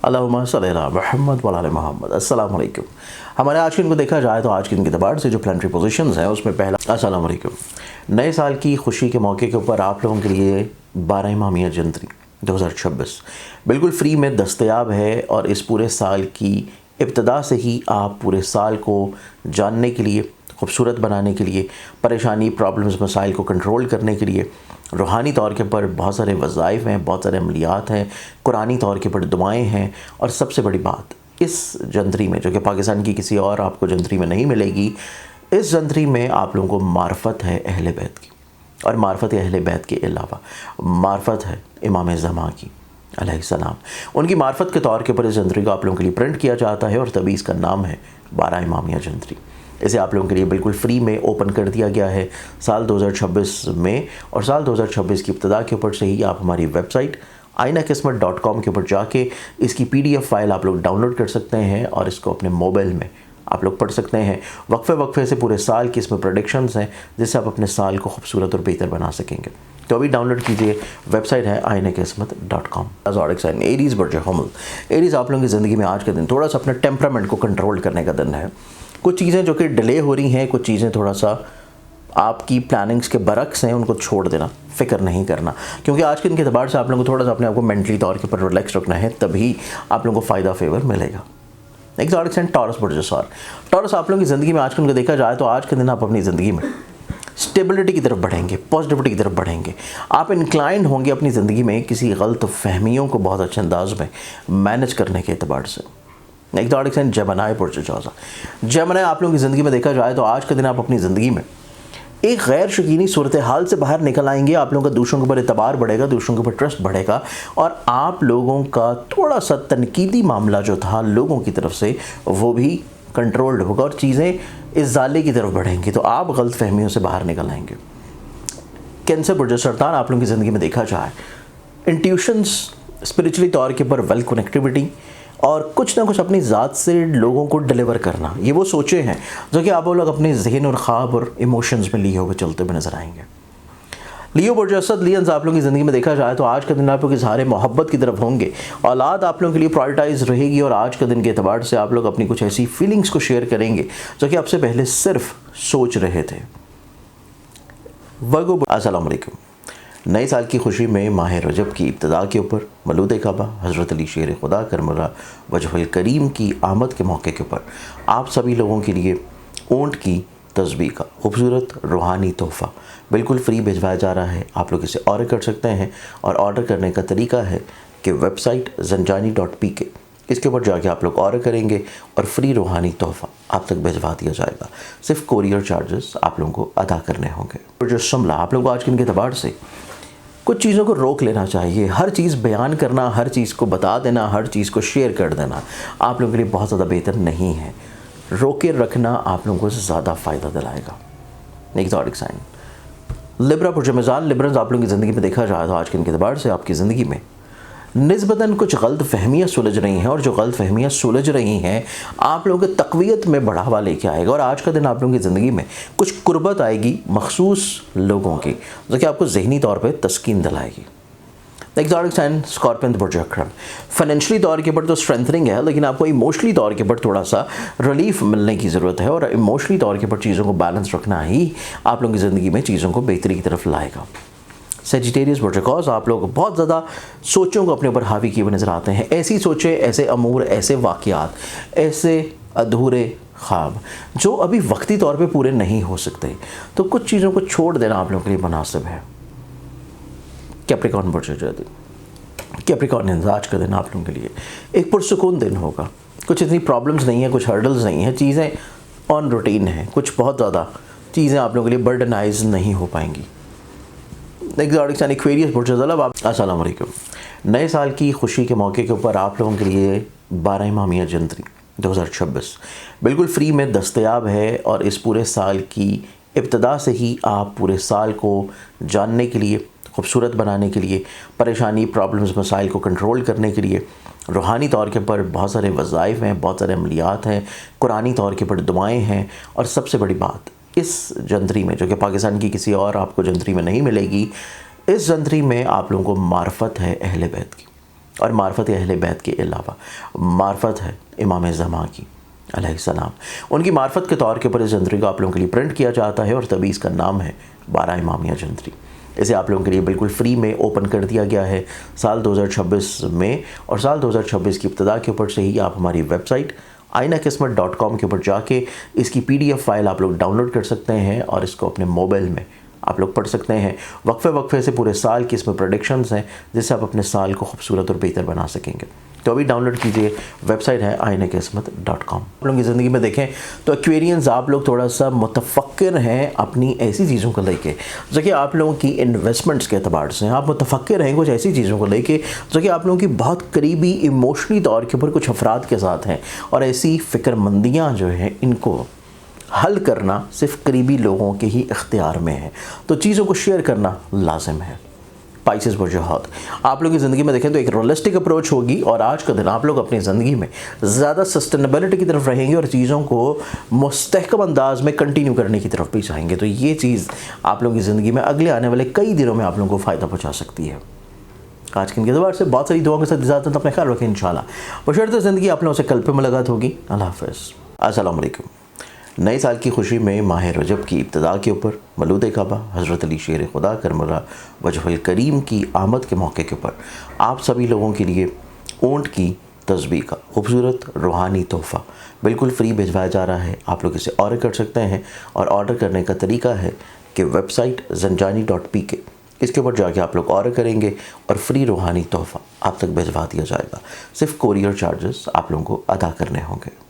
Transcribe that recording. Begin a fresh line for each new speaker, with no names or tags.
अल्लाहुम्मा सल्ली अला मुहम्मद व अला मुहम्मद। अस्सलाम वालेकुम। हमारे आज के दिन को देखा जाए तो आज के दिन के एतबार से जो प्लानिटरी पोजीशंस हैं उसमें पहला अस्सलाम वालेकुम। नए साल की खुशी के मौके के ऊपर आप लोगों के लिए 12 इमामिया जंतरी 2026 बिल्कुल फ्री में दस्तयाब है और इस पूरे साल की इब्तिदा से ही आप पूरे साल को जानने के लिए, खूबसूरत बनाने के लिए, परेशानी, प्रॉब्लम्स, मसाइल को कंट्रोल करने के लिए रूहानी तौर के ऊपर बहुत सारे वज़ाइफ हैं, बहुत सारे अमलियात हैं, कुरानी तौर के ऊपर दुआएं हैं। और सबसे बड़ी बात इस जंतरी में, जो कि पाकिस्तान की किसी और आपको जंतरी में नहीं मिलेगी, इस जंतरी में आप लोगों को मार्फत है अहले बैत की, और मार्फत अहले बैत के अलावा मार्फत है इमाम ज़मा की अलैहिस्सलाम। उनकी मार्फत के तौर के ऊपर इस जंतरी को आप लोगों के लिए प्रिंट किया जाता है और तभी इसका नाम है 12 इमामिया जंतरी। इसे आप लोगों के लिए बिल्कुल फ्री में ओपन कर दिया गया है साल 2026 में, और साल 2026 की इब्तिदा के ऊपर से ही आप हमारी वेबसाइट ainaqismat.com के ऊपर जाके इसकी PDF फाइल आप लोग डाउनलोड कर सकते हैं और इसको अपने मोबाइल में आप लोग पढ़ सकते हैं। वक्फे से पूरे साल की इसमें प्रेडिक्शंस हैं जिससे आप अपने साल को खूबसूरत और बेहतर बना सकेंगे। तो अभी डाउनलोड कीजिए, वेबसाइट है ainaqismat.com। एरीज़ बर्ज हमल, एरीज़ आप लोगों की ज़िंदगी में आज का दिन थोड़ा सा अपने टेम्परामेंट को कंट्रोल करने का दिन है। कुछ चीज़ें जो कि डिले हो रही हैं, कुछ चीज़ें थोड़ा सा आपकी प्लानिंग्स के बरक्स हैं, उनको छोड़ देना, फ़िक्र नहीं करना, क्योंकि आज के दिन के एतबार से आप लोगों को थोड़ा सा अपने आप को मेंटली तौर के ऊपर रिलैक्स रखना है, तभी आप लोगों को फ़ायदा फेवर मिलेगा। एक तो एक्सटेंट टॉरस बुर्जसार, टॉरस आप लोगों की ज़िंदगी में आज के दिन को देखा जाए तो आज के दिन आप अपनी ज़िंदगी में स्टेबिलिटी की तरफ बढ़ेंगे, पॉजिटिविटी की तरफ बढ़ेंगे। आप इंक्लाइंड होंगे अपनी ज़िंदगी में किसी गलत फहमियों को बहुत अच्छे अंदाज में मैनेज करने के एतबार से। एक तो एक्सटेंट जमनाए पुरजौज़ा, जमनाए आप लोगों की ज़िंदगी में देखा जाए तो आज के दिन आप अपनी ज़िंदगी में एक गैर शकीनी सूरत हाल से बाहर निकल आएंगे। आप लोगों का दूसरों के ऊपर एतबार बढ़ेगा, दूसरों के ऊपर ट्रस्ट बढ़ेगा, और आप लोगों का थोड़ा सा तनकीदी मामला जो था लोगों की तरफ से वो भी कंट्रोल्ड होगा और चीज़ें इस जाले की तरफ बढ़ेंगी, तो आप गलत फहमियों से बाहर निकल आएंगे। कैंसर बुर्ज सरतान आप लोगों की ज़िंदगी में देखा जाए इंट्यूशंस, स्पिरिचुअली तौर के ऊपर वेल कनेक्टिविटी और कुछ ना कुछ अपनी ज़ात से लोगों को डिलीवर करना, ये वो सोचे हैं जो कि आप लोग अपने जहन और ख्वाब और इमोशंस में लिए हुए चलते हुए नजर आएंगे। लियो बुर्ज असद, लियंस आप लोगों की ज़िंदगी में देखा जाए तो आज के दिन आप लोग इज़हार मोहब्बत की तरफ होंगे, औलाद आप लोगों के लिए प्रायोरिटाइज रहेगी, और आज के दिन के एतबार से आप लोग अपनी कुछ ऐसी फीलिंग्स को शेयर करेंगे जो कि आपसे पहले सिर्फ सोच रहे थे। अस्सलाम वालेकुम। नए साल की खुशी में माह रजब की इब्तिदा के ऊपर मलूद काबा हज़रत अली शेर खुदा करमला वजहुल करीम की आमद के मौके के ऊपर आप सभी लोगों के लिए ऊँट की तस्बीह का खूबसूरत रूहानी तोहफ़ा बिल्कुल फ्री भिजवाया जा रहा है। आप लोग इसे ऑर्डर कर सकते हैं, और ऑर्डर करने का तरीका है कि वेबसाइट zanjani.pk, इसके ऊपर जाके आप लोग ऑर्डर करेंगे और फ्री रूहानी तोहफ़ा आप तक भिजवा दिया जाएगा। सिर्फ कोरियर चार्जेस आप लोगों को अदा करने होंगे। और जो शमला आप लोगों को आज के दिन के एतबार से कुछ चीज़ों को रोक लेना चाहिए। हर चीज़ बयान करना, हर चीज़ को बता देना, हर चीज़ को शेयर कर देना आप लोगों के लिए बहुत ज़्यादा बेहतर नहीं है। रोके रखना आप लोगों को ज़्यादा फ़ायदा दिलाएगा। एक्सोटिक साइन लिब्रा पुरजमेजान, लिब्रंस आप लोगों की ज़िंदगी में देखा जाए तो आज के दिन के एतबार से आपकी ज़िंदगी में निस्बतन कुछ गलत फहमियाँ सुलझ रही हैं, और जो गलत फहमियाँ सुलझ रही हैं आप लोगों की तक़वियत में बढ़ावा लेके आएगा। और आज का दिन आप लोगों की ज़िंदगी में कुछ कुर्बत आएगी मखसूस लोगों की, जो कि आपको ज़हनी तौर पे तस्कीन दिलाएगी। एक्सोटिक साइन स्कॉर्पियन बुर्ज अक्रम, फाइनेंशियली तौर के ऊपर तो स्ट्रेंथनिंग है, लेकिन आपको इमोशनली तौर के ऊपर थोड़ा सा रिलीफ मिलने की ज़रूरत है, और इमोशनली तौर के ऊपर चीज़ों को बैलेंस रखना ही आप लोगों की ज़िंदगी में चीज़ों को बेहतरी की तरफ लाएगा। सेजिटेरियस बुर्ज आप लोग बहुत ज़्यादा सोचों को अपने ऊपर हावी किए हुए नज़र आते हैं। ऐसी सोचें, ऐसे अमूर, ऐसे वाक़यात, ऐसे अधूरे ख्वाब जो अभी वक्ती तौर पे पूरे नहीं हो सकते, तो कुछ चीज़ों को छोड़ देना आप लोगों के लिए मुनासिब है। कैप्रिकॉर्न बुर्ज, कैप्रिकॉर्नियंस आज का दिन आप लोगों के लिए एक पुरसुकून दिन होगा। कुछ इतनी प्रॉब्लम्स नहीं है, कुछ हर्डल्स नहीं है, चीज़ें ऑन रूटीन हैं, कुछ बहुत ज़्यादा चीज़ें आप लोगों के लिए बर्डनाइज नहीं हो पाएंगी। एक्वेरियस बुर्ज ज़लब, अस्सलाम वालेकुम। नए साल की खुशी के मौके के ऊपर आप लोगों के लिए 12 इमामिया जंतरी 2026 बिल्कुल फ्री में दस्तयाब है, और इस पूरे साल की इब्तिदा से ही आप पूरे साल को जानने के लिए, खूबसूरत बनाने के लिए, परेशानी, प्रॉब्लम्स, मसाइल को कंट्रोल करने के लिए रूहानी तौर के ऊपर बहुत सारे वज़ाइफ हैं, बहुत सारे अमलियात हैं, कुरानी तौर के ऊपर दुआएं हैं, और सबसे बड़ी बात इस जंतरी में, जो कि पाकिस्तान की किसी और आपको जंतरी में नहीं मिलेगी, इस जंतरी में आप लोगों को मार्फत है अहले बैत की, اور معرفت اہل بیت کے علاوہ معرفت ہے امام زمان کی علیہ السلام، ان کی معرفت کے طور کے اوپر اس جنتری کو آپ لوگوں کے لیے پرنٹ کیا جاتا ہے، اور تبھی اس کا نام ہے 12 امامیہ جنتری۔ اسے آپ لوگوں کے لیے بالکل فری میں اوپن کر دیا گیا ہے سال 2026 میں، اور سال 2026 کی ابتدا کے اوپر سے ہی آپ ہماری ویب سائٹ ainaqismat.com کے اوپر جا کے اس کی PDF فائل آپ لوگ ڈاؤن لوڈ کر سکتے ہیں، اور اس کو اپنے موبائل میں آپ لوگ پڑھ سکتے ہیں۔ وقفے سے پورے سال کی اس میں پریڈکشنز ہیں، جس سے آپ اپنے سال کو خوبصورت اور بہتر بنا سکیں گے۔ تو ابھی ڈاؤن لوڈ کیجئے، ویب سائٹ ہے ainaqismat.com۔ آپ لوگوں کی زندگی میں دیکھیں تو ایکویرینز آپ لوگ تھوڑا سا متفکر ہیں اپنی ایسی چیزوں کو لے کے جو کہ آپ لوگوں کی انویسٹمنٹس کے اعتبار سے آپ متفکر ہیں کچھ ایسی چیزوں کو لے کے جو کہ آپ لوگوں کی بہت قریبی ایموشنلی طور کے اوپر کچھ افراد کے ساتھ ہیں، اور ایسی فکر مندیاں جو ہیں ان کو حل کرنا صرف قریبی لوگوں کے ہی اختیار میں ہے، تو چیزوں کو شیئر کرنا لازم ہے۔ پائسز وجوہات آپ لوگوں کی زندگی میں دیکھیں تو ایک رولسٹک اپروچ ہوگی، اور آج کا دن آپ لوگ اپنی زندگی میں زیادہ سسٹینیبلٹی کی طرف رہیں گے اور چیزوں کو مستحکم انداز میں کنٹینیو کرنے کی طرف بھی چاہیں گے، تو یہ چیز آپ لوگوں کی زندگی میں اگلے آنے والے کئی دنوں میں آپ لوگوں کو فائدہ پہنچا سکتی ہے۔ آج کے اعتبار سے بہت ساری دعاؤں کے ساتھ اجازت، اپنے خیال رکھیں انشاءاللہ۔ بشرط زندگی آپ لوگوں سے کل پہ ملاقات ہوگی۔ اللہ حافظ، السلام علیکم۔ نئے سال کی خوشی میں ماہ رجب کی ابتدا کے اوپر مولود کعبہ حضرت علی شیر خدا کرم اللہ وجہ الکریم کی آمد کے موقع کے اوپر آپ سبھی لوگوں کے لیے اونٹ کی تسبیح کا خوبصورت روحانی تحفہ بالکل فری بھیجوایا جا رہا ہے۔ آپ لوگ اسے آرڈر کر سکتے ہیں، اور آرڈر کرنے کا طریقہ ہے کہ ویب سائٹ zanjani.pk، اس کے اوپر جا کے آپ لوگ آرڈر کریں گے اور فری روحانی تحفہ آپ تک بھیجوا دیا جائے گا۔ صرف کوریئر چارجز آپ لوگوں کو ادا کرنے ہوں گے۔